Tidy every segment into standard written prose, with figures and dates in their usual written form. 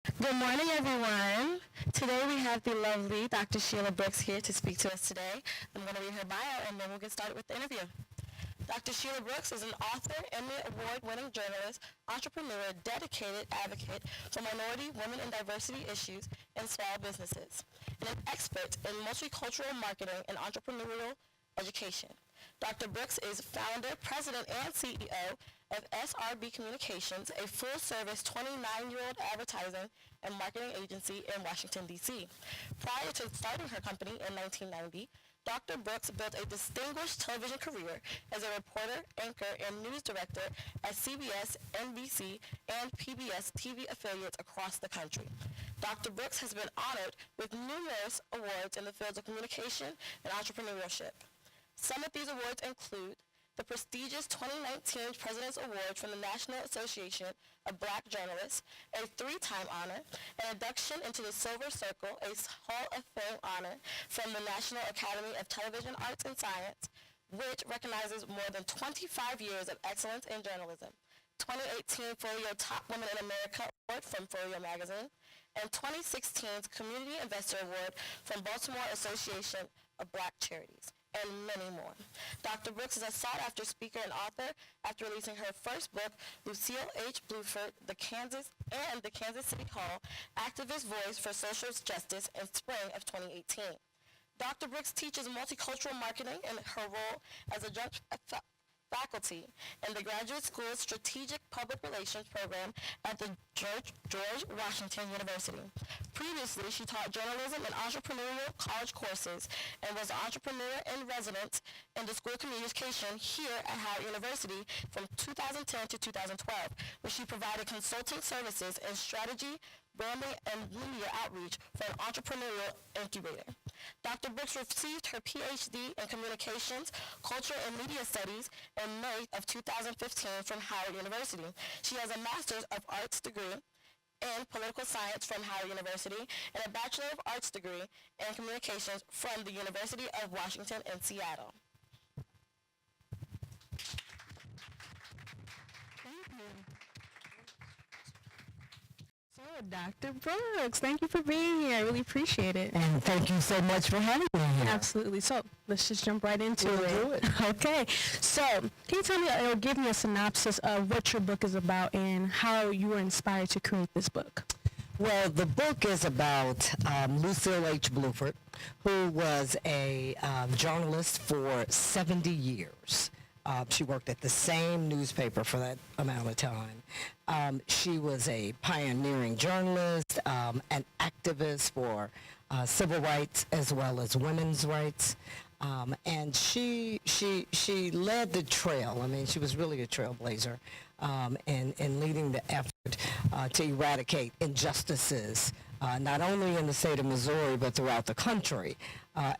Good morning, everyone. Today we have the lovely Dr. Sheila Brooks here to speak to us today. I'm going to read her bio and then we'll get started with the interview. Dr. Sheila Brooks is an author, Emmy Award-winning journalist, entrepreneur, dedicated advocate for minority, women, and diversity issues in small businesses, and an expert in multicultural marketing and entrepreneurial education. Dr. Brooks is founder, president, and CEO of SRB Communications, a full-service 29-year-old advertising and marketing agency in Washington, D.C. Prior to starting her company in 1990, Dr. Brooks built a distinguished television career as a reporter, anchor, and news director at CBS, NBC, and PBS TV affiliates across the country. Dr. Brooks has been honored with numerous awards in the fields of communication and entrepreneurship. Some of these awards include the prestigious 2019 President's Award from the National Association of Black Journalists, a three-time honor, an induction into the Silver Circle, a Hall of Fame honor from the National Academy of Television Arts and Science, which recognizes more than 25 years of excellence in journalism, 2018 Folio Top Women in America Award from Folio Magazine, and 2016's Community Investor Award from Baltimore Association of Black Charities, and many more. Dr. Brooks is a sought-after speaker and author after releasing her first book, Lucille H. Bluford, the Kansas City Hall Activist Voice for Social Justice in spring of 2018. Dr. Brooks teaches multicultural marketing in her role as a faculty in the Graduate School's Strategic Public Relations program at the George Washington University. Previously, she taught journalism and entrepreneurial college courses and was an entrepreneur in residence in the School of Communication here at Howard University from 2010 to 2012, where she provided consulting services in strategy, branding, and media outreach for an entrepreneurial incubator. Dr. Brooks received her PhD in Communications, Culture, and Media Studies in May of 2015 from Howard University. She has a Master's of Arts degree in Political Science from Howard University and a Bachelor of Arts degree in Communications from the University of Washington in Seattle. So, Dr. Brooks, thank you for being here. I really appreciate it. And thank you so much for having me here. Absolutely. So, let's just jump right into We'll it. do it. Okay. So, can you tell me or give me a synopsis of what your book is about and how you were inspired to create this book? Well, the book is about Lucille H. Bluford, who was a journalist for 70 years. She worked at the same newspaper for that amount of time. She was a pioneering journalist, an activist for civil rights as well as women's rights. And she led the trail. I mean, she was really a trailblazer in leading the effort to eradicate injustices, not only in the state of Missouri, but throughout the country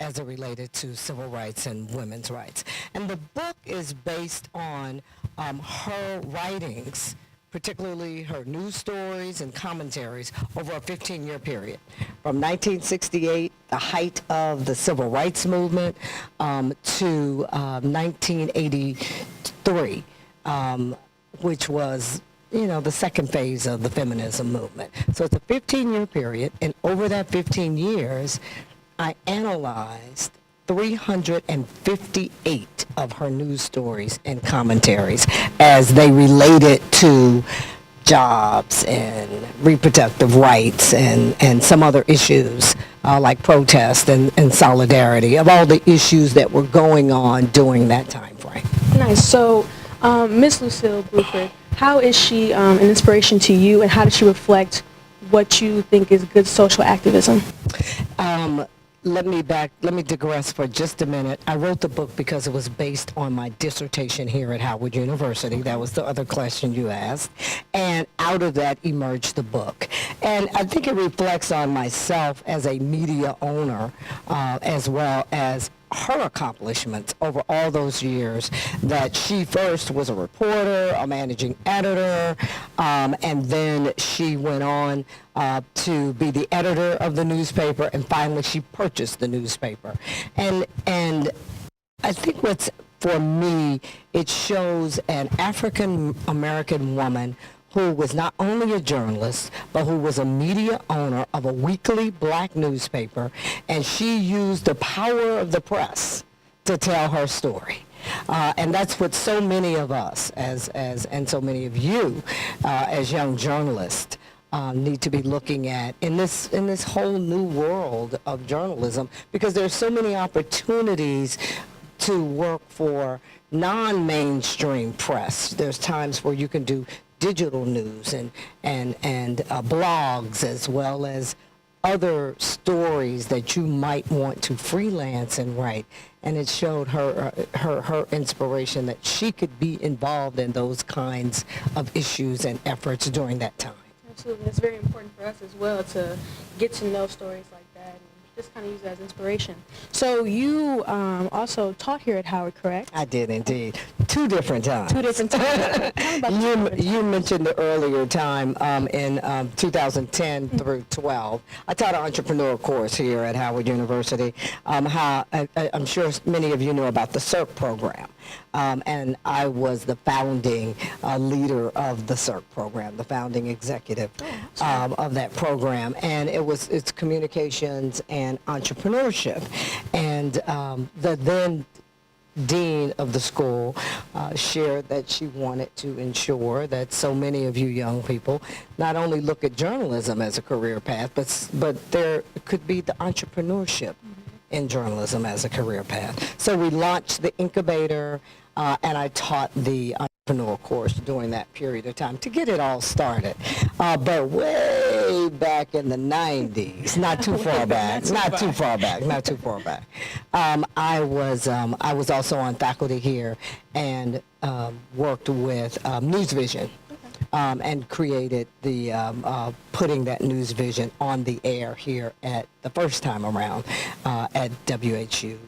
as it related to civil rights and women's rights. And the book is based on her writings, particularly her news stories and commentaries over a 15-year period. From 1968, the height of the civil rights movement, to 1983, which was, the second phase of the feminism movement. So it's a 15-year period, and over that 15 years, I analyzed 358 of her news stories and commentaries as they related to jobs and reproductive rights and some other issues like protest and solidarity, of all the issues that were going on during that time frame. Nice. So, Miss Lucille Bluford, how is she an inspiration to you, and how does she reflect what you think is good social activism? Let me digress for just a minute. I wrote the book because it was based on my dissertation here at Howard University. That was the other question you asked. And out of that emerged the book. And I think it reflects on myself as a media owner, as well as her accomplishments over all those years, that she first was a reporter, a managing editor, and then she went on to be the editor of the newspaper, and finally she purchased the newspaper. And I think for me, it shows an African American woman who was not only a journalist, but who was a media owner of a weekly black newspaper, and she used the power of the press to tell her story. And that's what so many of us, and so many of you, as young journalists, need to be looking at in this whole new world of journalism, because there's so many opportunities to work for non-mainstream press. There's times where you can do digital news and blogs, as well as other stories that you might want to freelance and write. And it showed her inspiration that she could be involved in those kinds of issues and efforts during that time. Absolutely. It's very important for us as well to get to know stories like that and just kind of use it as inspiration. So you also taught here at Howard, correct? I did indeed. 2 different times. 2 different times. Tell me about the 2 different times. You mentioned the earlier time in 2010 through 12. I taught an entrepreneur course here at Howard University. I'm sure many of you know about the CERC program. And I was the founding leader of the CERC program, the founding executive of that program. And it's communications and entrepreneurship. And the then dean of the school shared that she wanted to ensure that so many of you young people not only look at journalism as a career path, but there could be the entrepreneurship in journalism as a career path. So we launched the incubator, and I taught the entrepreneur course during that period of time to get it all started. But way back in the 90s, not too far back, I was also on faculty here and worked with News Vision. And created the putting that News Vision on the air here at the first time around at WHUT.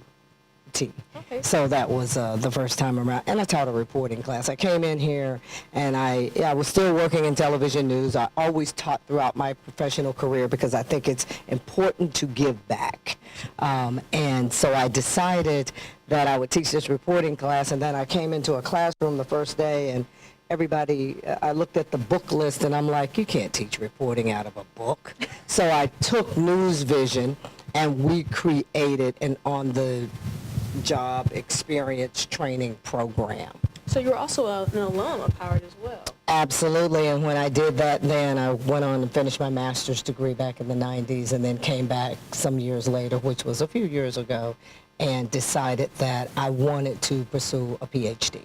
Okay. So that was the first time around, and I taught a reporting class. I came in here, and I was still working in television news. I always taught throughout my professional career because I think it's important to give back. And so I decided that I would teach this reporting class, and then I came into a classroom the first day, and everybody, I looked at the book list, and I'm like, you can't teach reporting out of a book. So I took News Vision, and we created an on-the-job experience training program. So you're also an alum of Howard as well. Absolutely, and when I did that, then I went on and finished my master's degree back in the 90s, and then came back some years later, which was a few years ago, and decided that I wanted to pursue a PhD.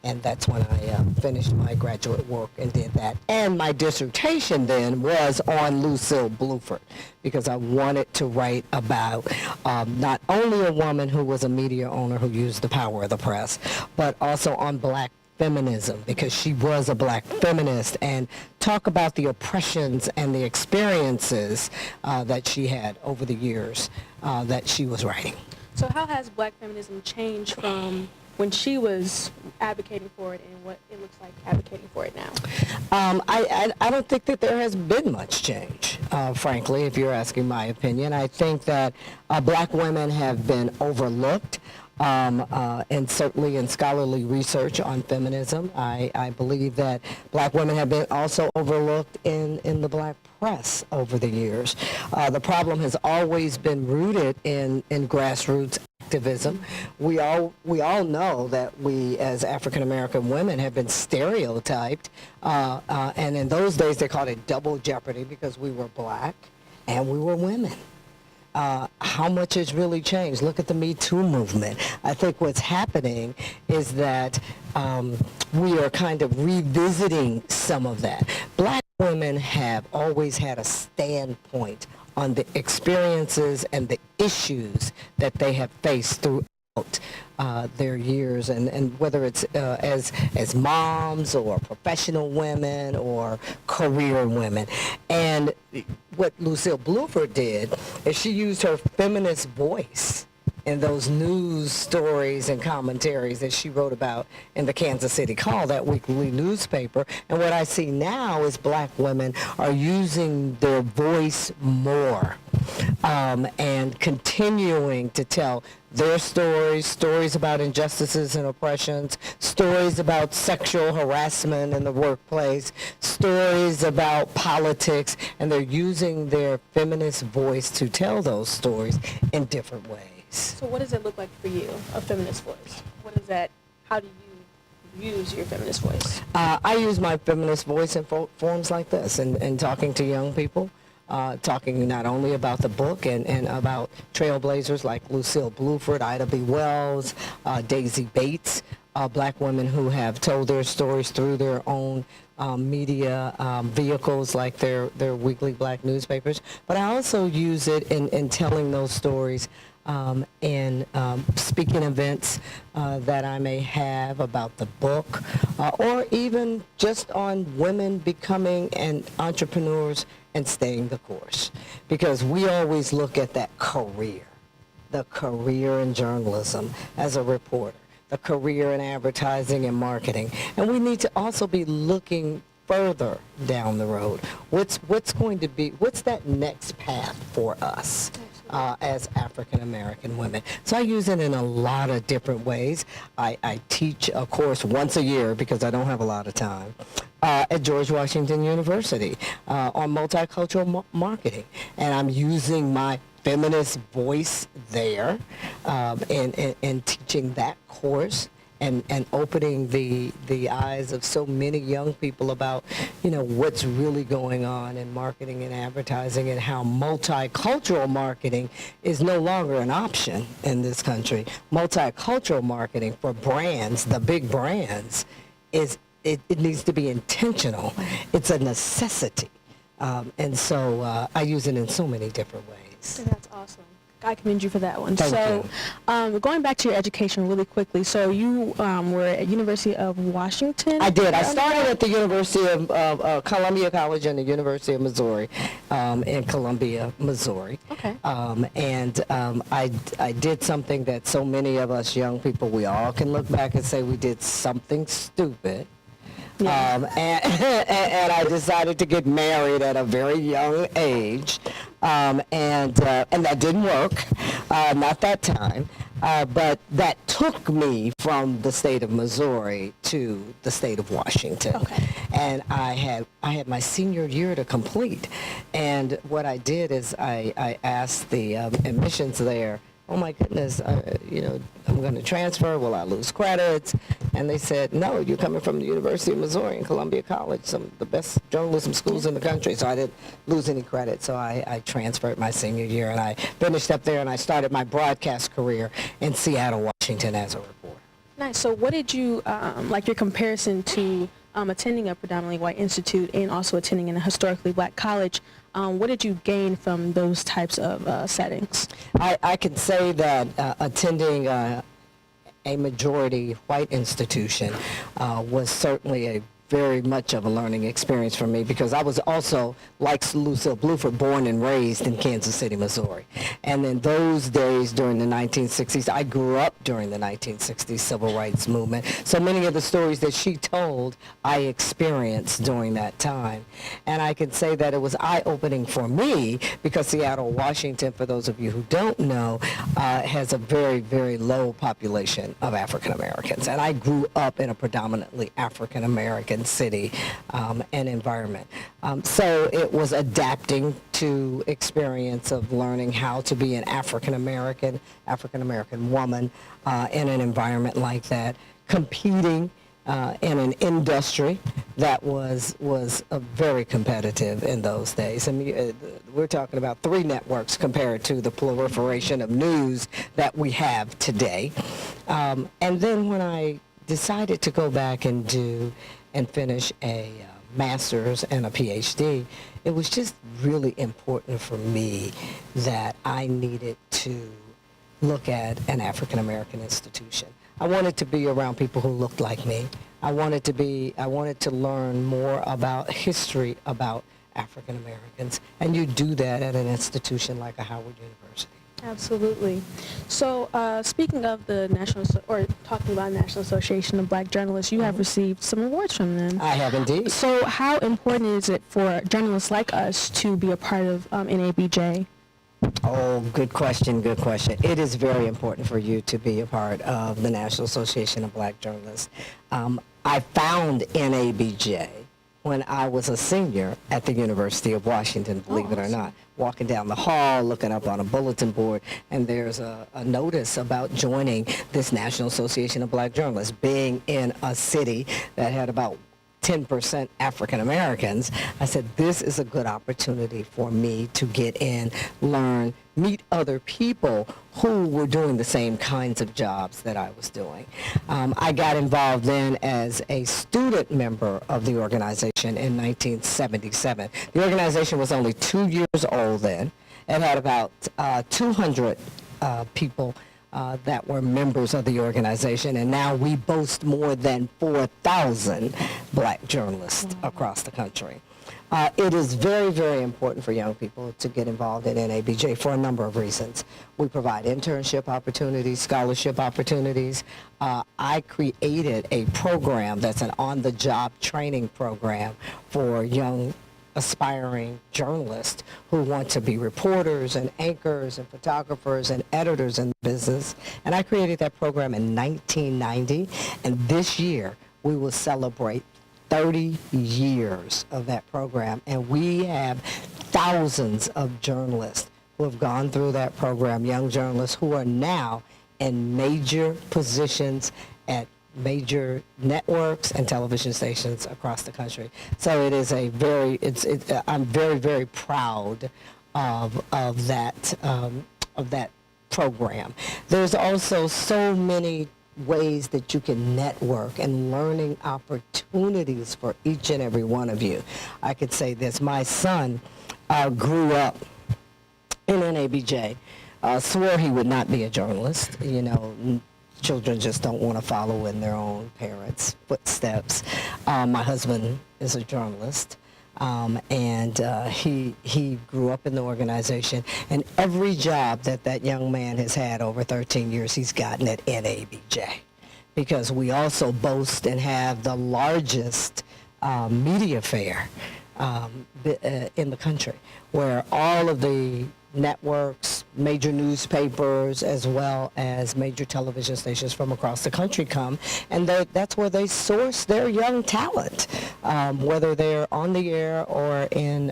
And that's when I finished my graduate work and did that. And my dissertation then was on Lucille Bluford, because I wanted to write about not only a woman who was a media owner who used the power of the press, but also on black feminism, because she was a black feminist, and talk about the oppressions and the experiences that she had over the years that she was writing. So how has black feminism changed from when she was advocating for it and what it looks like advocating for it now? I don't think that there has been much change, frankly, if you're asking my opinion. I think that black women have been overlooked, and certainly in scholarly research on feminism. I believe that black women have been also overlooked in the black press over the years. The problem has always been rooted in grassroots activism. We all know that we as African American women have been stereotyped, and in those days they called it double jeopardy because we were black and we were women. How much has really changed? Look at the Me Too movement. I think what's happening is that we are kind of revisiting some of that. Black women have always had a standpoint on the experiences and the issues that they have faced throughout their years, and whether it's as moms or professional women or career women. And what Lucille Bluford did is she used her feminist voice in those news stories and commentaries that she wrote about in the Kansas City Call, that weekly newspaper. And what I see now is black women are using their voice more and continuing to tell their stories about injustices and oppressions, stories about sexual harassment in the workplace, stories about politics, and they're using their feminist voice to tell those stories in different ways. So what does it look like for you, a feminist voice? What is that? How do you use your feminist voice? I use my feminist voice in forms like this, and talking to young people, talking not only about the book and about trailblazers like Lucille Bluford, Ida B. Wells, Daisy Bates, black women who have told their stories through their own media vehicles like their weekly black newspapers. But I also use it in telling those stories in speaking events that I may have about the book, or even just on women becoming entrepreneurs and staying the course. Because we always look at that career, the career in journalism as a reporter, the career in advertising and marketing. And we need to also be looking further down the road. What's that next path for us? As African American women. So I use it in a lot of different ways. I teach a course once a year because I don't have a lot of time at George Washington University on multicultural marketing. And I'm using my feminist voice there and teaching that course. And opening the eyes of so many young people about, what's really going on in marketing and advertising, and how multicultural marketing is no longer an option in this country. Multicultural marketing for brands, the big brands, it needs to be intentional. It's a necessity. And so I use it in so many different ways. That's awesome. I commend you for that one. Thank you. Going back to your education really quickly, so you were at University of Washington? I did. I started at the University of Columbia College and the University of Missouri in Columbia, Missouri. Okay. I did something that so many of us young people, we all can look back and say we did something stupid. Yeah. And I decided to get married at a very young age, and that didn't work, not that time, but that took me from the state of Missouri to the state of Washington. Okay. And I had my senior year to complete, and what I did is I asked the admissions there, oh my goodness, I'm going to transfer, will I lose credits? And they said, no, you're coming from the University of Missouri and Columbia College, some of the best journalism schools in the country. So I didn't lose any credit. So I transferred my senior year, and I finished up there, and I started my broadcast career in Seattle, Washington as a reporter. Nice. So what did you, like your comparison to attending a predominantly white institute and also attending in a historically black college, what did you gain from those types of settings? I can say that attending a majority white institution was certainly a very much of a learning experience for me, because I was also, like Lucille Bluford, born and raised in Kansas City, Missouri. And in those days during the 1960s, I grew up during the 1960s civil rights movement. So many of the stories that she told, I experienced during that time. And I can say that it was eye-opening for me, because Seattle, Washington, for those of you who don't know, has a very, very low population of African Americans. And I grew up in a predominantly African American city and environment. So it was adapting to experience of learning how to be an African American woman in an environment like that, competing in an industry that was very competitive in those days. I mean, we're talking about 3 networks compared to the proliferation of news that we have today. And then when I decided to go back and finish a master's and a PhD, it was just really important for me that I needed to look at an African American institution. I wanted to be around people who looked like me. I wanted to learn more about history about African Americans, and you do that at an institution like a Howard University. Absolutely. So speaking of the talking about National Association of Black Journalists, you have received some awards from them. I have indeed. So how important is it for journalists like us to be a part of NABJ? Oh, good question, good question. It is very important for you to be a part of the National Association of Black Journalists. I found NABJ when I was a senior at the University of Washington, believe it or not. Walking down the hall, looking up on a bulletin board, and there's a notice about joining this National Association of Black Journalists. Being in a city that had about 10% African Americans, I said, this is a good opportunity for me to get in, learn, meet other people who were doing the same kinds of jobs that I was doing. I got involved then as a student member of the organization in 1977. The organization was only 2 years old then. It had about 200 people that were members of the organization, and now we boast more than 4,000 black journalists across the country. It is very, very important for young people to get involved in NABJ for a number of reasons. We provide internship opportunities, scholarship opportunities. I created a program that's an on-the-job training program for young aspiring journalists who want to be reporters and anchors and photographers and editors in the business. And I created that program in 1990, and this year we will celebrate 30 years of that program, and we have thousands of journalists who have gone through that program, young journalists who are now in major positions at major networks and television stations across the country. So it is a very, I'm very, very proud of that program. There's also so many ways that you can network and learning opportunities for each and every one of you. I could say this, my son grew up in NABJ, swore he would not be a journalist, you know. Children just don't want to follow in their own parents' footsteps. My husband is a journalist, and he grew up in the organization. And every job that young man has had over 13 years, he's gotten at NABJ, because we also boast and have the largest media fair in the country, where all of the networks, major newspapers, as well as major television stations from across the country come, and that's where they source their young talent, whether they're on the air or in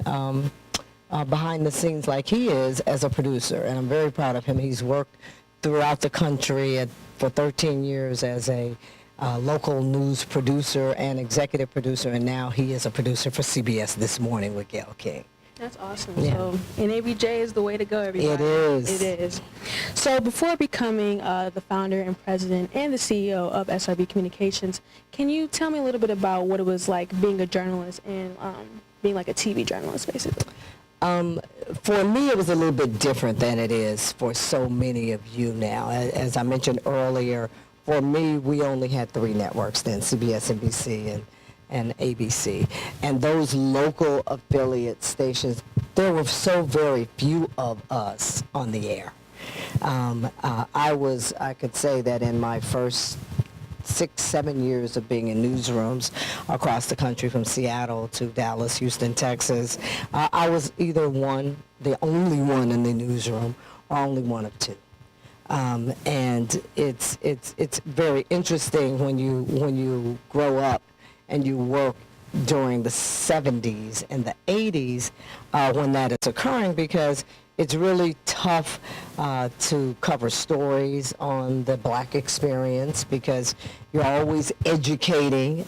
behind the scenes like he is as a producer. And I'm very proud of him. He's worked throughout the country for 13 years as a local news producer and executive producer, and now he is a producer for CBS This Morning with Gayle King. That's awesome. Yeah. So NABJ is the way to go, everybody. It is. It is. So before becoming the founder and president and the CEO of SRB Communications, can you tell me a little bit about what it was like being a journalist and being like a TV journalist, basically? For me, it was a little bit different than it is for so many of you now. As I mentioned earlier, for me, we only had 3 networks then, CBS, NBC, and ABC. And those local affiliate stations, there were so very few of us on the air. I could say that in my first 6-7 years of being in newsrooms across the country, from Seattle to Dallas, Houston, Texas, I was either the only one in the newsroom, or only one of 2. And it's very interesting when you grow up and you work during the 70s and the 80s when that is occurring, because it's really tough to cover stories on the black experience, because you're always educating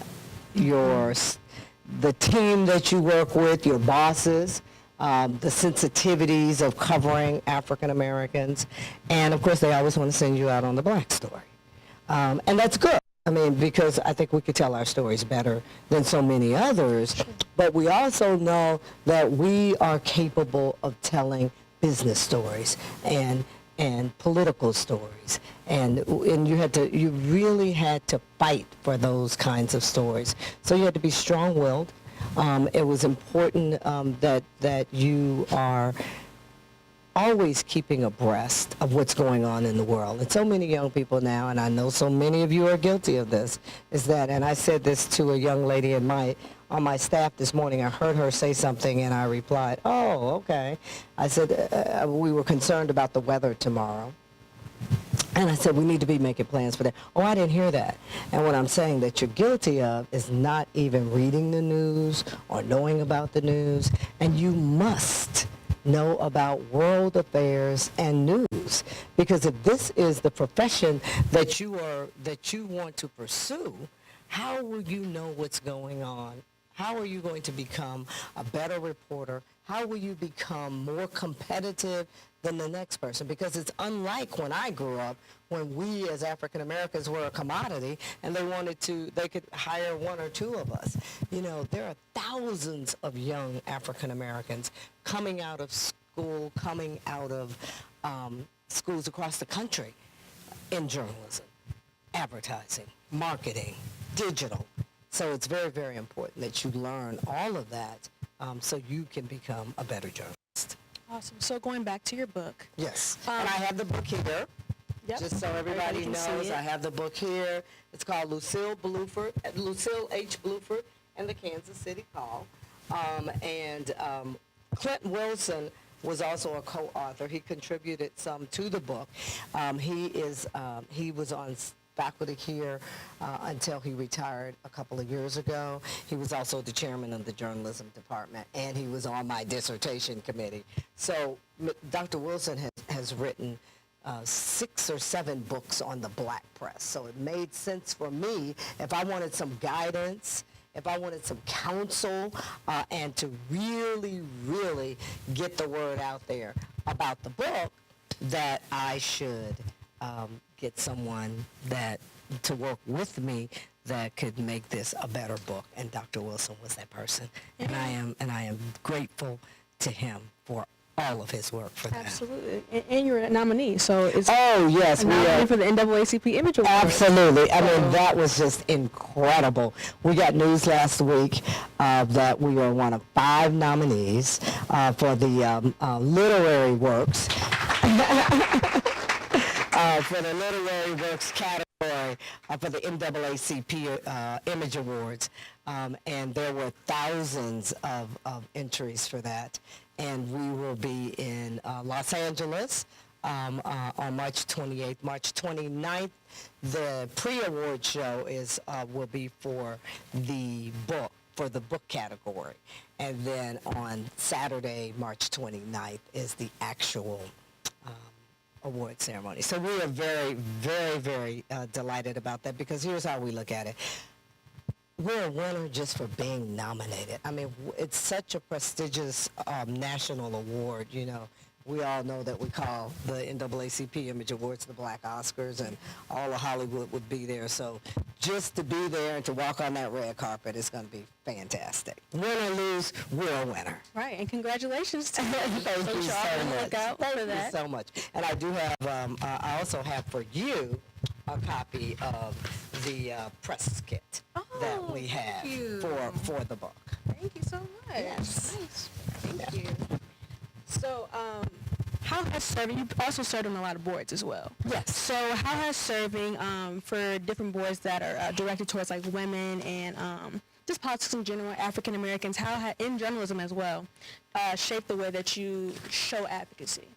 the team that you work with, your bosses, the sensitivities of covering African Americans, and of course they always want to send you out on the black story. And that's good. I mean, because I think we could tell our stories better than so many others, but we also know that we are capable of telling business stories and political stories, and you really had to fight for those kinds of stories. So you had to be strong-willed. It was important that you are always keeping abreast of what's going on in the world. And so many young people now, and I know so many of you are guilty of this, is that, and I said this to a young lady in my on my staff this morning, I heard her say something, and I replied, "Oh, okay." I said, "We were concerned about the weather tomorrow." And I said, we need to be making plans for that. Oh, I didn't hear that. And what I'm saying that you're guilty of is not even reading the news or knowing about the news. And you must know about world affairs and news. Because if this is the profession that you want to pursue, how will you know what's going on? How are you going to become a better reporter? How will you become more competitive than the next person? Because it's unlike when I grew up, when we as African Americans were a commodity and they could hire one or two of us. You know, there are thousands of young African Americans coming out of school, coming out of schools across the country in journalism, advertising, marketing, digital. So it's very, very important that you learn all of that so you can become a better journalist. Awesome. So going back to your book. Yes. And I have the book here. Yep. Just so everybody can see knows, it. I have the book here. It's called Lucille H. Bluford and the Kansas City Call. Clinton Wilson was also a co-author. He contributed some to the book. He was on faculty here until he retired a couple of years ago. He was also the chairman of the journalism department, and he was on my dissertation committee. So Dr. Wilson has written 6 or 7 books on the black press. So it made sense for me if I wanted some guidance, if I wanted some counsel, and to really, really get the word out there about the book, that I should get someone to work with me that could make this a better book, and Dr. Wilson was that person, and I am grateful to him for all of his work for that. Absolutely. And you're a nominee, so it's yes, a nominee for the NAACP Image Award. Absolutely. I mean, that was just incredible. We got news last week that we are one of 5 nominees for the literary works. For the literary works category for the NAACP Image Awards, and there were thousands of entries for that. And we will be in Los Angeles on March 28th. March 29th, the pre-award show will be for the book category. And then on Saturday, March 29th, is the actual award ceremony. So we are very, very, very delighted about that, because here's how we look at it. We're a winner just for being nominated. I mean, it's such a prestigious national award, you know. We all know that we call the NAACP Image Awards the Black Oscars, and all of Hollywood would be there. So just to be there and to walk on that red carpet is going to be fantastic. Win or lose, we're a winner. Right, and congratulations to you. Thank you so much. Look out for Thank that. you so much. And I do have, I also have for you a copy of the press kit that we have for the book. Thank you so much. Yes. Nice. Thank you. So, how has serving, you also served on a lot of boards as well. Yes. So how has serving for different boards that are directed towards like women and just politics in general, African Americans, in journalism as well, shaped the way that you show advocacy?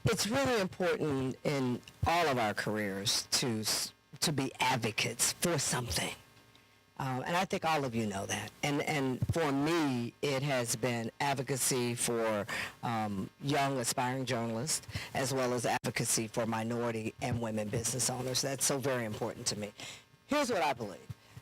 It's really important in all of our careers to be advocates for something. And I think all of you know that. And for me, it has been advocacy for young aspiring journalists, as well as advocacy for minority and women business owners. That's so very important to me. Here's what I believe.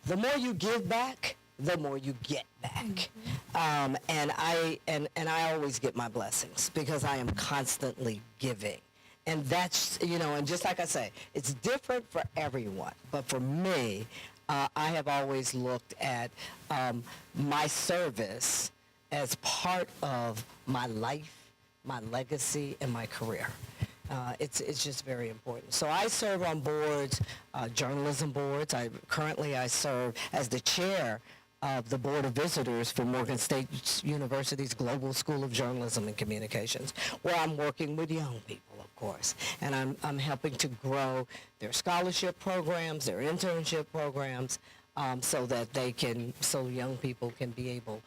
The more you give back, the more you get back. Mm-hmm. And I always get my blessings because I am constantly giving. And that's, you know, and just like I say, it's different for everyone. But for me, I have always looked at my service as part of my life, my legacy, and my career. It's just very important. So I serve on boards, journalism boards. Currently I serve as the chair of the Board of Visitors for Morgan State University's Global School of Journalism and Communications, where I'm working with young people, of course, and I'm helping to grow their scholarship programs, their internship programs, so that so young people can be able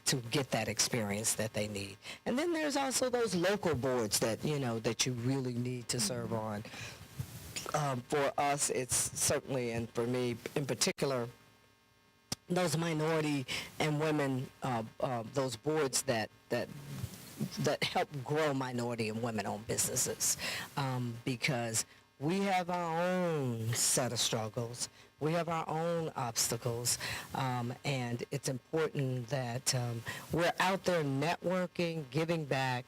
to get that experience that they need. And then there's also those local boards that, that you really need to serve on. For us, it's certainly, and for me in particular, those minority and women, those boards that help grow minority and women-owned businesses, because we have our own set of struggles. We have our own obstacles, and it's important that we're out there networking, giving back,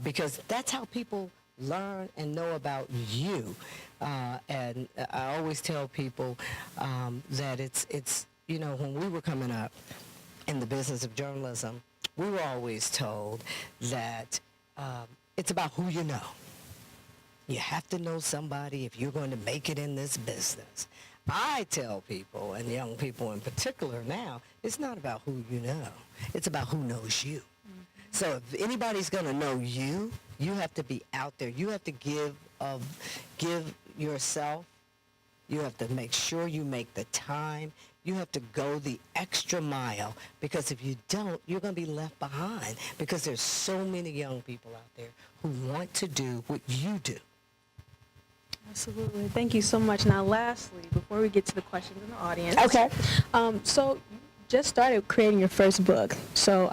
because that's how people learn and know about you. And I always tell people that it's when we were coming up in the business of journalism, we were always told that it's about who you know. You have to know somebody if you're going to make it in this business. I tell people, and young people in particular now, it's not about who you know. It's about who knows you. Mm-hmm. So if anybody's going to know you, you have to be out there. You have to give yourself. You have to make sure you make the time. You have to go the extra mile, because if you don't, you're going to be left behind, because there's so many young people out there who want to do what you do. Absolutely. Thank you so much. Now, lastly, before we get to the questions in the audience. Okay. So you just started creating your first book. So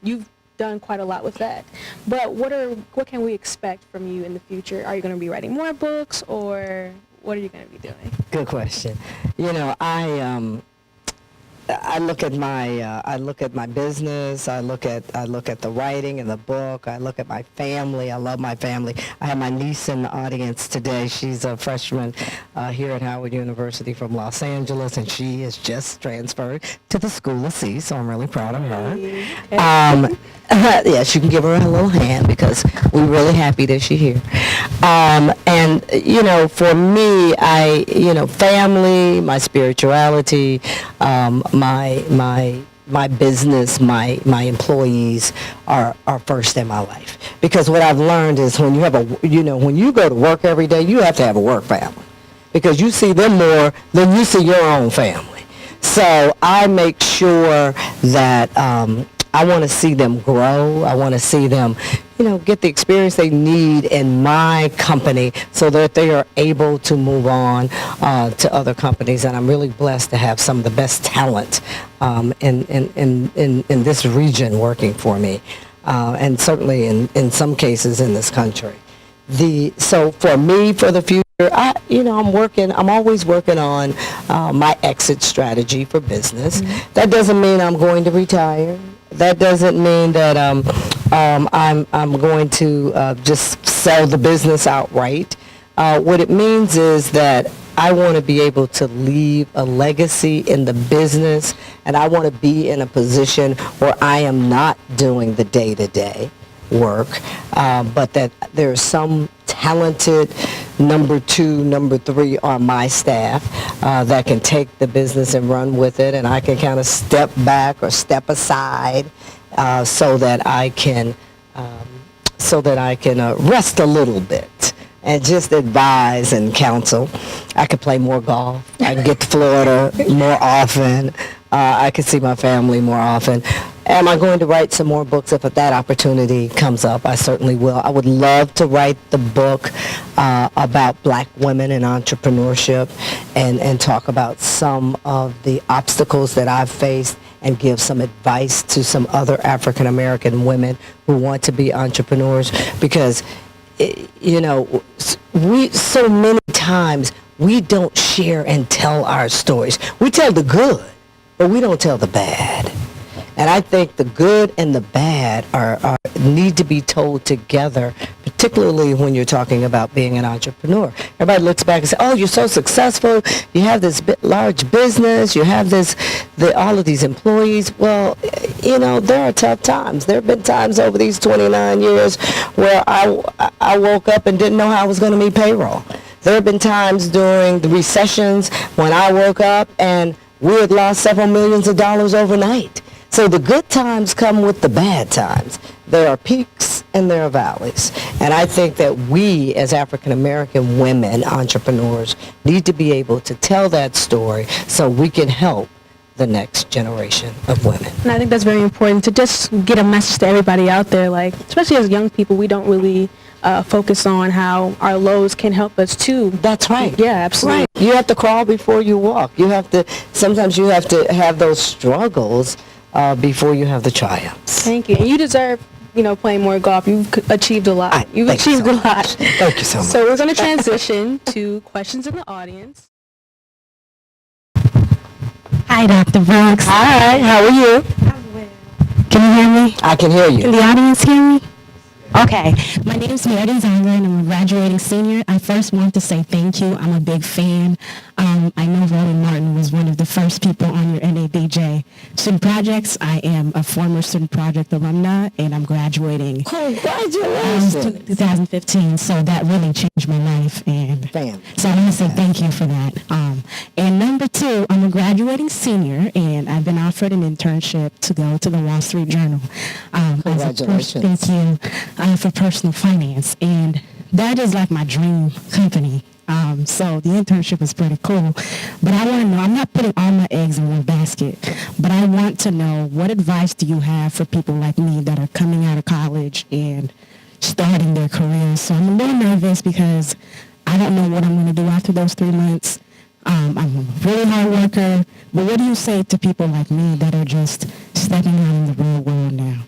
you've done quite a lot with that. But what can we expect from you in the future? Are you going to be writing more books, or what are you going to be doing? Good question. I look at my business. I look at the writing and the book. I look at my family. I love my family. I have my niece in the audience today. She's a freshman here at Howard University from Los Angeles, and she has just transferred to the School of C. So I'm really proud of her. Yes, you can give her a little hand, because we're really happy that she's here. And for me, family, my spirituality, my business, my employees are first in my life. Because what I've learned is when you go to work every day, you have to have a work family, because you see them more than you see your own family. So I make sure that I want to see them grow. I want to see them, get the experience they need in my company, so that they are able to move on to other companies. And I'm really blessed to have some of the best talent in this region working for me, and certainly in some cases in this country. So for me, for the future, I'm always working on my exit strategy for business. Mm-hmm. That doesn't mean I'm going to retire. That doesn't mean that I'm going to just sell the business outright. What it means is that I want to be able to leave a legacy in the business, and I want to be in a position where I am not doing the day-to-day work, but that there's some talented number 2, number 3 on my staff that can take the business and run with it, and I can kind of step back or step aside so that I can rest a little bit and just advise and counsel. I could play more golf. I can get to Florida more often. I can see my family more often. Am I going to write some more books? If that opportunity comes up, I certainly will. I would love to write the book about black women and entrepreneurship, and talk about some of the obstacles that I've faced, and give some advice to some other African American women who want to be entrepreneurs. Because, so many times we don't share and tell our stories. We tell the good, but we don't tell the bad. And I think the good and the bad need to be told together, particularly when you're talking about being an entrepreneur. Everybody looks back and says, "Oh, you're so successful. You have this large business. You have all of these employees." Well, there are tough times. There have been times over these 29 years where I woke up and didn't know how I was going to meet payroll. There have been times during the recessions when I woke up and we had lost several millions of dollars overnight. So the good times come with the bad times. There are peaks and there are valleys. And I think that we, as African American women entrepreneurs, need to be able to tell that story so we can help the next generation of women. And I think that's very important to just get a message to everybody out there, like, especially as young people, we don't really focus on how our lows can help us too. That's right. Yeah, absolutely. Right. You have to crawl before you walk. Sometimes you have to have those struggles before you have the triumphs. Thank you. And you deserve, playing more golf. You've achieved a lot. You've achieved a lot. Thank you so much. So we're going to transition to questions in the audience. Hi, Dr. Brooks. Hi, how are you? Can you hear me? I can hear you. Can the audience hear me? Okay. My name is Meredith Zonger, and I'm a graduating senior. I first want to say thank you. I'm a big fan. I know Roland Martin was one of the first people on your NABJ student projects. I am a former student project alumna, and I'm graduating Congratulations. 2015, so that really changed my life. And Fan. so I want to say thank you for that. And number two, I'm a graduating senior, and I've been offered an internship to go to the Wall Street Journal. Congratulations. Thank you for personal finance. And that is like my dream company. So the internship is pretty cool. But I want to know, I'm not putting all my eggs in one basket, but I want to know, what advice do you have for people like me that are coming out of college and starting their careers? So I'm a little nervous because I don't know what I'm going to do after those 3 months. I'm a really hard worker, but what do you say to people like me that are just stepping out in the real world now?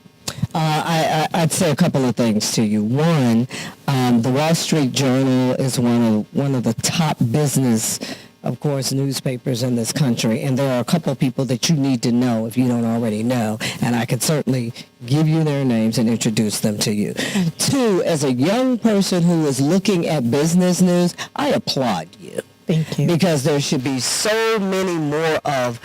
I'd say a couple of things to you. One, the Wall Street Journal is one of the top business, of course, newspapers in this country, and there are a couple of people that you need to know if you don't already know, and I could certainly give you their names and introduce them to you. Two, as a young person who is looking at business news, I applaud you. Thank you. Because there should be so many more of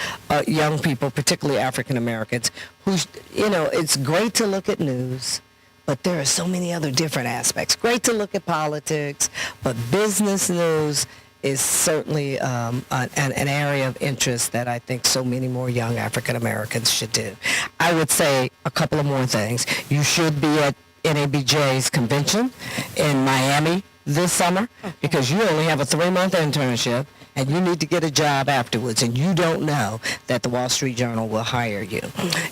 young people, particularly African Americans, who, it's great to look at news, but there are so many other different aspects. Great to look at politics, but business news is certainly an area of interest that I think so many more young African Americans should do. I would say a couple of more things. You should be at NABJ's convention in Miami this summer, because you only have a 3-month internship and you need to get a job afterwards, and you don't know that the Wall Street Journal will hire you.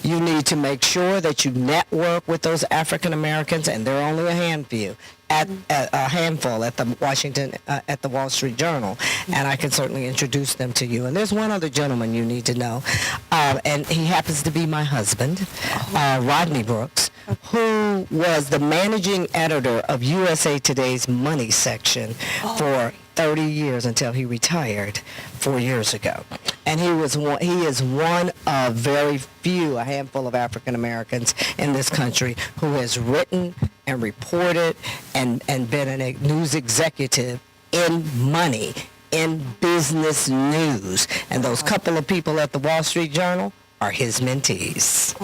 You need to make sure that you network with those African Americans, and there are only a handful at the Wall Street Journal, and I can certainly introduce them to you. And there's one other gentleman you need to know, and he happens to be my husband, Rodney Brooks, who was the managing editor of USA Today's Money section for 30 years until he retired 4 years ago. And he is one of very few, a handful of African Americans in this country who has written and reported and been a news executive in money, in business news. And those couple of people at the Wall Street Journal are his mentees.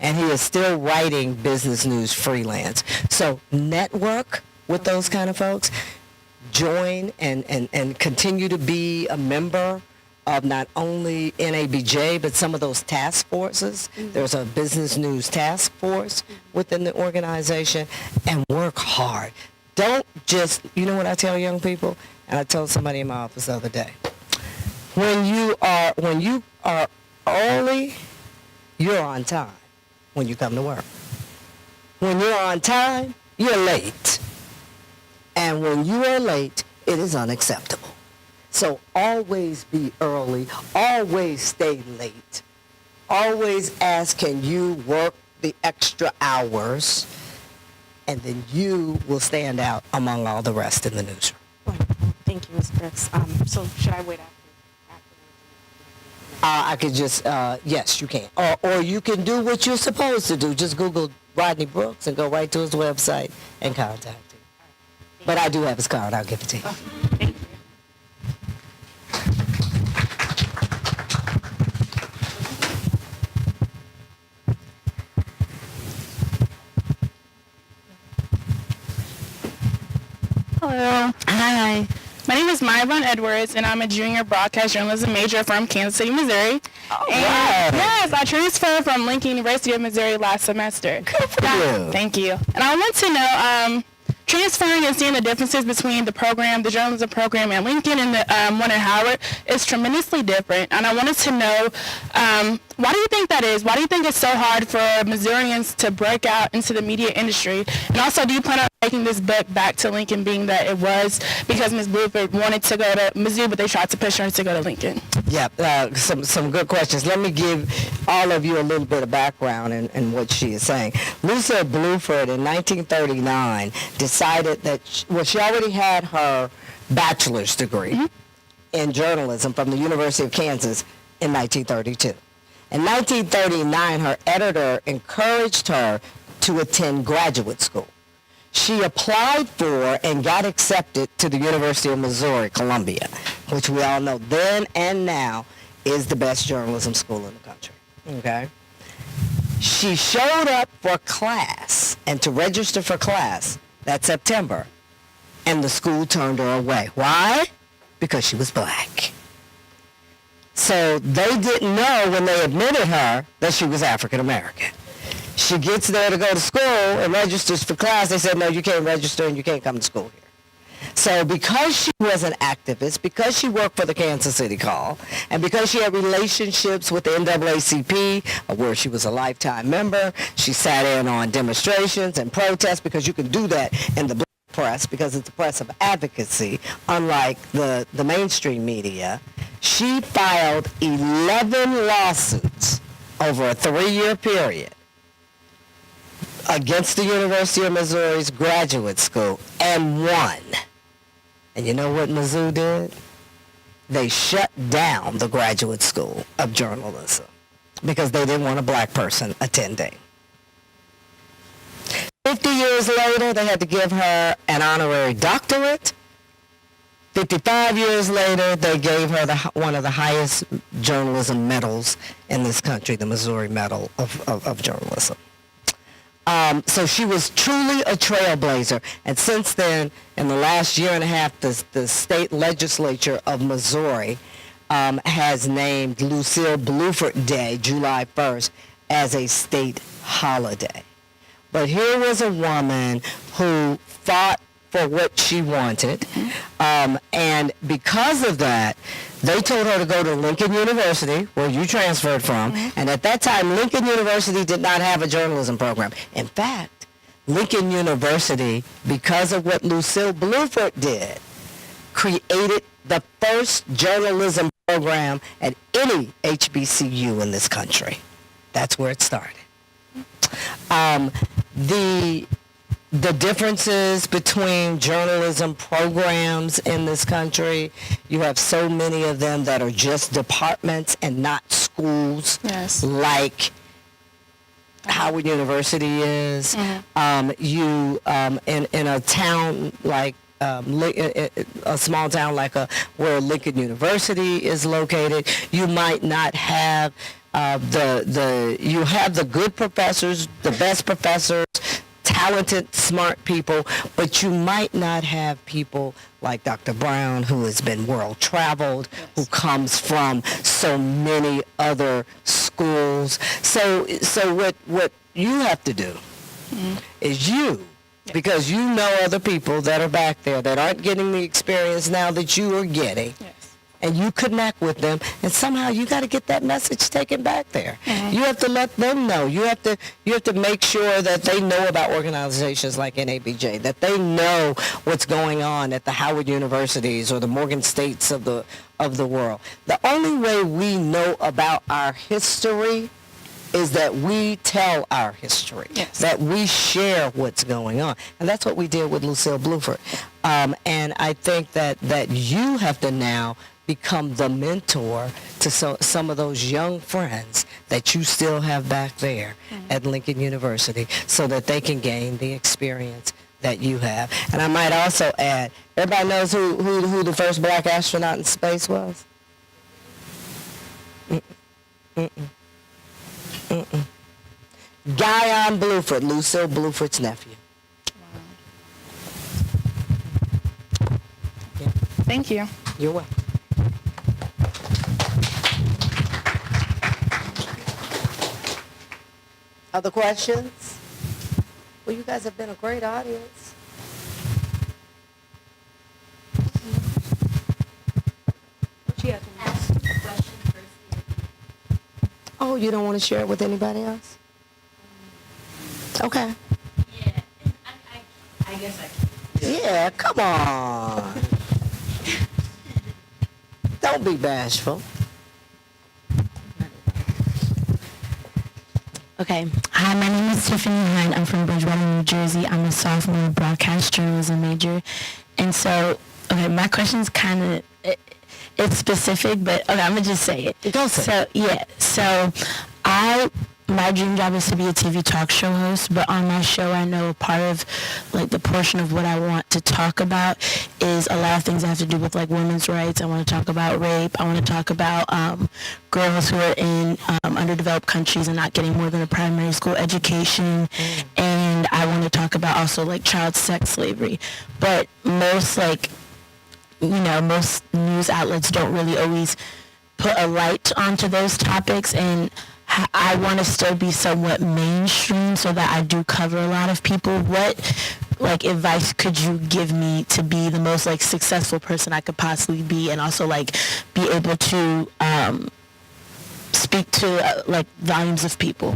And he is still writing business news freelance. So network with those kind of folks. Join and continue to be a member of not only NABJ, but some of those task forces. There's a business news task force within the organization, and work hard. Don't just, you know what I tell young people? And I told somebody in my office the other day. When you are early, you're on time when you come to work. When you're on time, you're late. And when you are late, it is unacceptable. So always be early, always stay late. Always ask, can you work the extra hours? And then you will stand out among all the rest in the newsroom. Wonderful. Thank you, Ms. Brooks. So should I wait after? I could just, yes, you can. Or you can do what you're supposed to do. Just Google Rodney Brooks and go right to his website and contact him. But I do have his card. I'll give it to you. Thank you. Hello. Hi. My name is Myron Edwards, and I'm a junior broadcast journalism major from Kansas City, Missouri. Yes, I transferred from Lincoln University of Missouri last semester. Good for you. Thank you. And I want to know, transferring and seeing the differences between the program, the journalism program at Lincoln and the one at Howard is tremendously different. And I wanted to know, why do you think that is? Why do you think it's so hard for Missourians to break out into the media industry? And also, do you plan on taking this book back to Lincoln, being that it was because Ms. Bluford wanted to go to Mizzou, but they tried to push her to go to Lincoln? Yeah, some good questions. Let me give all of you a little bit of background in what she is saying. Lucille Bluford in 1939 decided that, she already had her bachelor's degree in journalism from the University of Kansas in 1932. In 1939, her editor encouraged her to attend graduate school. She applied for and got accepted to the University of Missouri, Columbia, which we all know then and now is the best journalism school in the country. Okay? She showed up for class and to register for class that September, and the school turned her away. Why? Because she was black. So they didn't know when they admitted her that she was African American. She gets there to go to school and registers for class. They said, no, you can't register and you can't come to school here. So because she was an activist, because she worked for the Kansas City Call, and because she had relationships with the NAACP, where she was a lifetime member, she sat in on demonstrations and protests, because you can do that in the black press because it's a press of advocacy, unlike the mainstream media. She filed 11 lawsuits over a 3-year period against the University of Missouri's graduate school and won. And you know what Mizzou did? They shut down the graduate school of journalism because they didn't want a black person attending. 50 years later, they had to give her an honorary doctorate. 55 years later, they gave her one of the highest journalism medals in this country, the Missouri Medal of Journalism. So she was truly a trailblazer. And since then, in the last year and a half, the state legislature of Missouri has named Lucille Bluford Day, July 1st, as a state holiday. But here was a woman who fought for what she wanted, and because of that, they told her to go to Lincoln University, where you transferred from, and at that time, Lincoln University did not have a journalism program. In fact, Lincoln University, because of what Lucille Bluford did, created the first journalism program at any HBCU in this country. That's where it started. The differences between journalism programs in this country, you have so many of them that are just departments and not schools, like Howard University is. In a town like a small town like where Lincoln University is located, you might not have you have the good professors, the best professors, talented, smart people, but you might not have people like Dr. Brown, who has been world traveled, who comes from so many other schools. So what you have to do is because you know other people that are back there that aren't getting the experience now that you are getting. And you connect with them, and somehow you got to get that message taken back there. You have to let them know. You have to make sure that they know about organizations like NABJ, that they know what's going on at the Howard Universities or the Morgan States of the world. The only way we know about our history is that we tell our history, that we share what's going on. And that's what we did with Lucille Bluford. And I think that you have to now become the mentor to some of those young friends that you still have back there at Lincoln University, so that they can gain the experience that you have. And I might also add, everybody knows who the first black astronaut in space was? Guyon Bluford, Lucille Bluford's nephew. Thank you. You're welcome. Other questions? Well, you guys have been a great audience. Oh, you don't want to share it with anybody else? Okay. Yeah, I guess I can. Yeah, come on. Don't be bashful. Okay. Hi, my name is Tiffany Hine. I'm from Bridgewater, New Jersey. I'm a sophomore broadcast journalism major. And so, okay, my question's kind of, it's specific, but okay, I'm going to just say it. Go for it. So, yeah. So, my dream job is to be a TV talk show host, but on my show, I know a part of, like, the portion of what I want to talk about is a lot of things that have to do with, like, women's rights. I want to talk about rape. I want to talk about girls who are in underdeveloped countries and not getting more than a primary school education. And I want to talk about also, like, child sex slavery. But most, like, most news outlets don't really always put a light onto those topics, and I want to still be somewhat mainstream so that I do cover a lot of people. What, like, advice could you give me to be the most, like, successful person I could possibly be, and also, like, be able to speak to, like, volumes of people?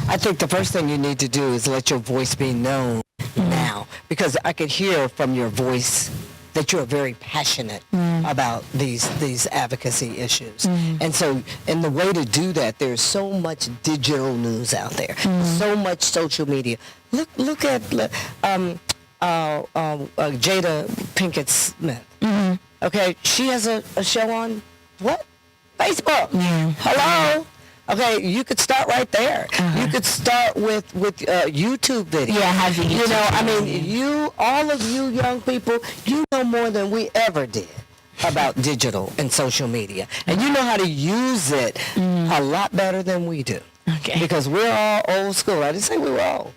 I think the first thing you need to do is let your voice be known now, because I could hear from your voice that you're very passionate about these advocacy issues. And so, and the way to do that, there's so much digital news out there, so much social media. Look at Jada Pinkett Smith. Okay, she has a show on what? Facebook. Hello. Okay, you could start right there. You could start with YouTube videos. Yeah, I have the YouTube. You know, I mean, all of you young people, you know more than we ever did about digital and social media. And you know how to use it a lot better than we do. Okay. Because we're all old school. I didn't say we were old.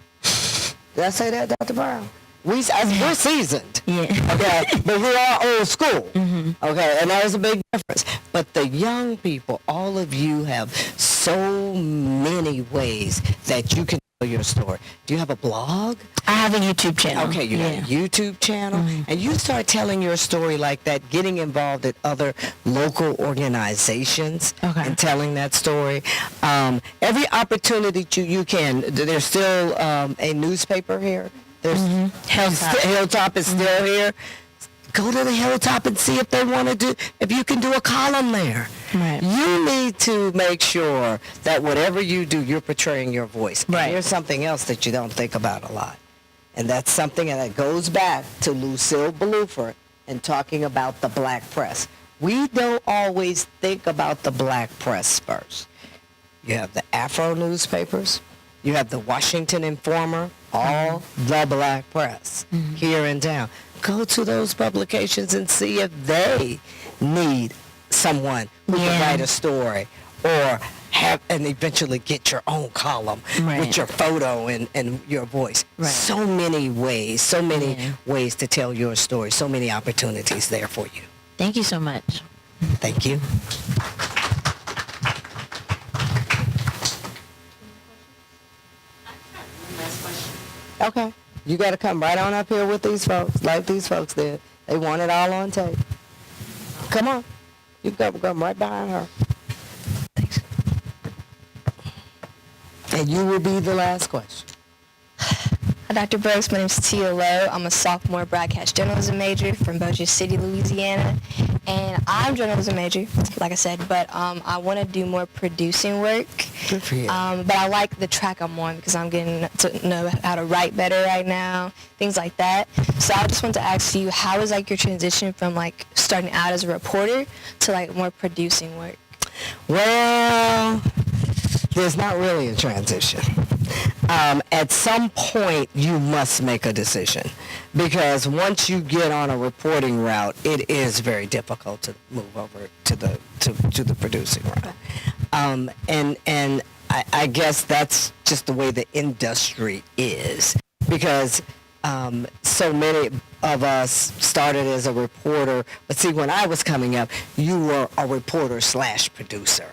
Did I say that, Dr. Brown? We're seasoned. Yeah. Okay, but we're all old school. Okay, and that was a big difference. But the young people, all of you have so many ways that you can tell your story. Do you have a blog? I have a YouTube channel. Okay, you have a YouTube channel, and you start telling your story like that, getting involved in other local organizations and telling that story. Every opportunity you can. There's still a newspaper here. There's Hilltop is still here. Go to the Hilltop and see if they want to do, if you can do a column there. Right. You need to make sure that whatever you do, you're portraying your voice. Right. And here's something else that you don't think about a lot. And that's something that goes back to Lucille Bluford and talking about the black press. We don't always think about the black press first. You have the Afro newspapers. You have the Washington Informer, all the black press here in town. Go to those publications and see if they need someone who can write a story or have and eventually get your own column with your photo and your voice. So many ways to tell your story, so many opportunities there for you. Thank you so much. Thank you. Okay. You got to come right on up here with these folks, like these folks did. They want it all on tape. Come on. You can come right behind her. Thanks. And you will be the last question. Hi, Dr. Brooks. My name is Tia Lowe. I'm a sophomore broadcast journalism major from Bossier City, Louisiana. And I'm a journalism major, like I said, but I want to do more producing work. Good for you. But I like the track I'm on because I'm getting to know how to write better right now, things like that. So I just want to ask you, how is, like, your transition from, like, starting out as a reporter to, like, more producing work? Well, there's not really a transition. At some point, you must make a decision because once you get on a reporting route, it is very difficult to move over to the producing route. And I guess that's just the way the industry is because so many of us started as a reporter. But see, when I was coming up, you were a reporter / producer.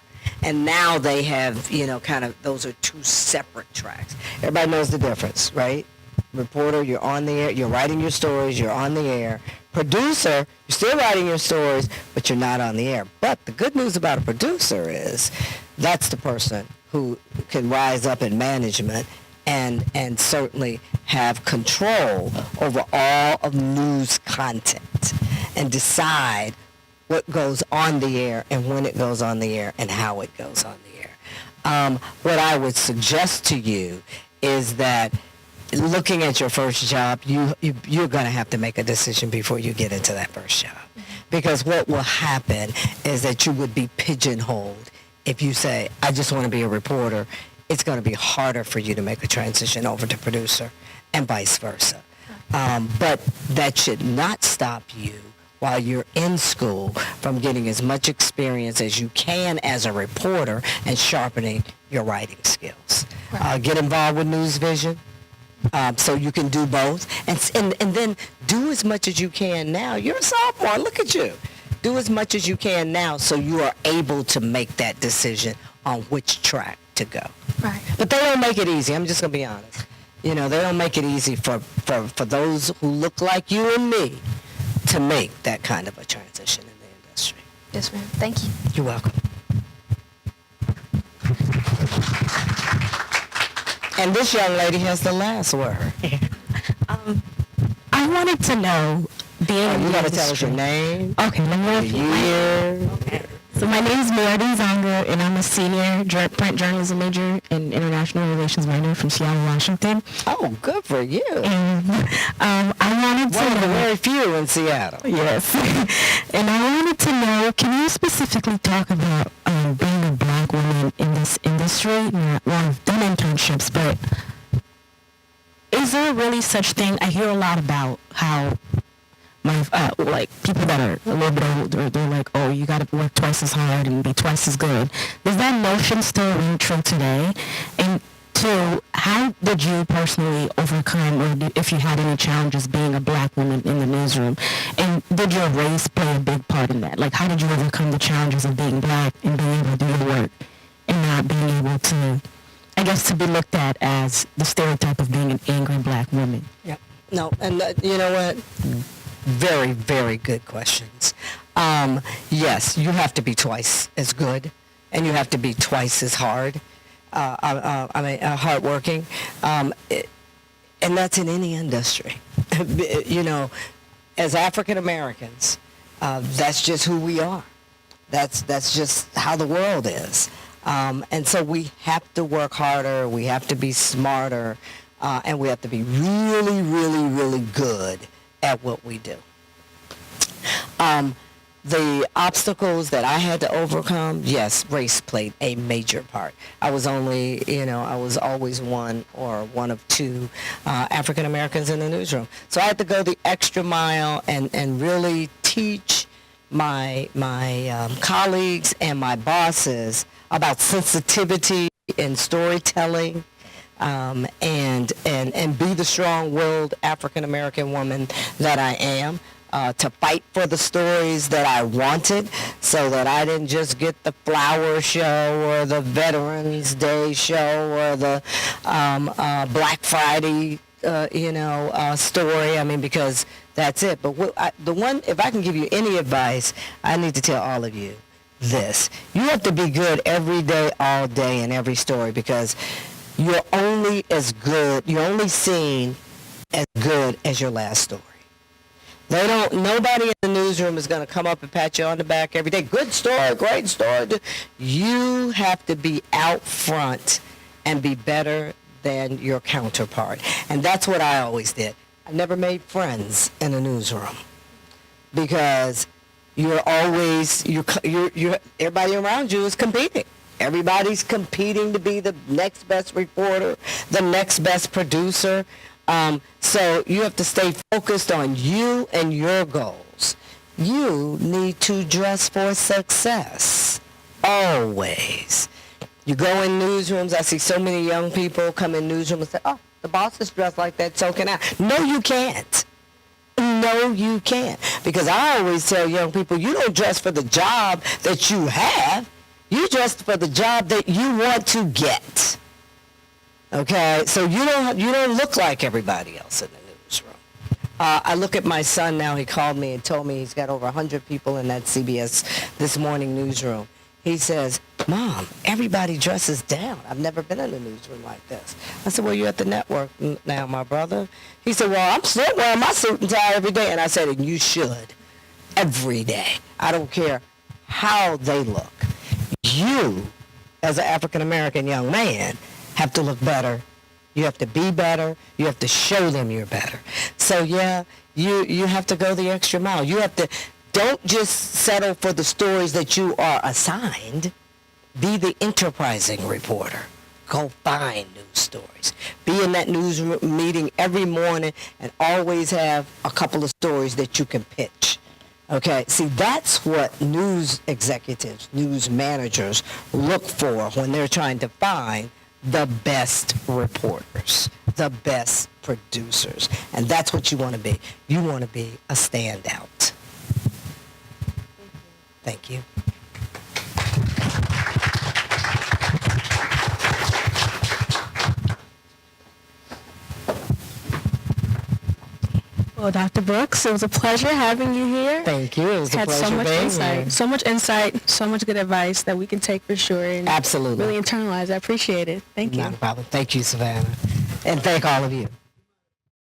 And now they have, kind of, those are two separate tracks. Everybody knows the difference, right? Reporter, you're on the air, you're writing your stories, you're on the air. Producer, you're still writing your stories, but you're not on the air. But the good news about a producer is that's the person who can rise up in management and certainly have control over all of news content and decide what goes on the air and when it goes on the air and how it goes on the air. What I would suggest to you is that looking at your first job, you're going to have to make a decision before you get into that first job. Because what will happen is that you would be pigeonholed if you say, I just want to be a reporter. It's going to be harder for you to make a transition over to producer and vice versa. But that should not stop you while you're in school from getting as much experience as you can as a reporter and sharpening your writing skills. Get involved with News Vision. So you can do both, and then do as much as you can now. You're a sophomore. Look at you. Do as much as you can now so you are able to make that decision on which track to go. Right. But they don't make it easy. I'm just going to be honest. They don't make it easy for those who look like you and me to make that kind of a transition in the industry. Yes, ma'am. Thank you. You're welcome. And this young lady has the last word. I wanted to know, being in You the got to tell us industry. your name, Okay, let me the repeat. year. Okay. So my name is Meredith Zonger, and I'm a senior print journalism major and international relations minor from Seattle, Washington. Oh, good for you. And I wanted to One of the know. very few in Seattle. Yes. And I wanted to know, can you specifically talk about being a black woman in this industry? Well, I've done internships, but is there really such thing? I hear a lot about how like people that are a little bit older, they're like, oh, you got to work twice as hard and be twice as good. Does that notion still ring true today? And two, how did you personally overcome, or if you had any challenges being a black woman in the newsroom? And did your race play a big part in that? Like, how did you overcome the challenges of being black and being able to do your work and not being able to, I guess, to be looked at as the stereotype of being an angry black woman? Yep. No, and you know what? Very, very good questions. Yes, you have to be twice as good, and you have to be twice as hard. Hardworking, and that's in any industry. As African Americans, that's just who we are. That's just how the world is. And so we have to work harder. We have to be smarter, and we have to be really, really, really good at what we do. The obstacles that I had to overcome, yes, race played a major part. I was only, I was always one of two African Americans in the newsroom. So I had to go the extra mile and really teach my colleagues and my bosses about sensitivity and storytelling. And be the strong-willed African-American woman that I am, to fight for the stories that I wanted, so that I didn't just get the flower show or the Veterans Day show or the Black Friday, story. I mean, because that's it. But if I can give you any advice, I need to tell all of you this. You have to be good every day, all day, in every story, because you're only seen as good as your last story. Nobody in the newsroom is going to come up and pat you on the back every day. Good story, great story. You have to be out front and be better than your counterpart. And that's what I always did. I never made friends in a newsroom, because everybody around you is competing. Everybody's competing to be the next best reporter, the next best producer. So you have to stay focused on you and your goals. You need to dress for success, always. You go in newsrooms, I see so many young people come in newsrooms and say, oh, the boss is dressed like that, so can I. No, you can't. know you can. Because I always tell young people, you don't dress for the job that you have. You dress for the job that you want to get. Okay? So you don't look like everybody else in the newsroom. I look at my son now. He called me and told me he's got over 100 people in that CBS This Morning newsroom. He says, Mom, everybody dresses down. I've never been in a newsroom like this. I said, well, you're at the network now, my brother. He said, well, I'm still wearing my suit and tie every day. And I said, and you should every day. I don't care how they look. You, as an African-American young man, have to look better. You have to be better. You have to show them you're better. So, yeah, you have to go the extra mile. You have to, don't just settle for the stories that you are assigned. Be the enterprising reporter. Go find news stories. Be in that news meeting every morning and always have a couple of stories that you can pitch. Okay, see, that's what news executives, news managers look for when they're trying to find the best reporters, the best producers. And that's what you want to be. You want to be a standout. Thank you. Well, Dr. Brooks, it was a pleasure having you here. Thank you. It was a Had pleasure so much being insight, here. so much insight, so much good advice that we can take for sure and Absolutely. really internalize. I appreciate it. Thank you. Not a problem. Thank you, Savannah. And thank all of you.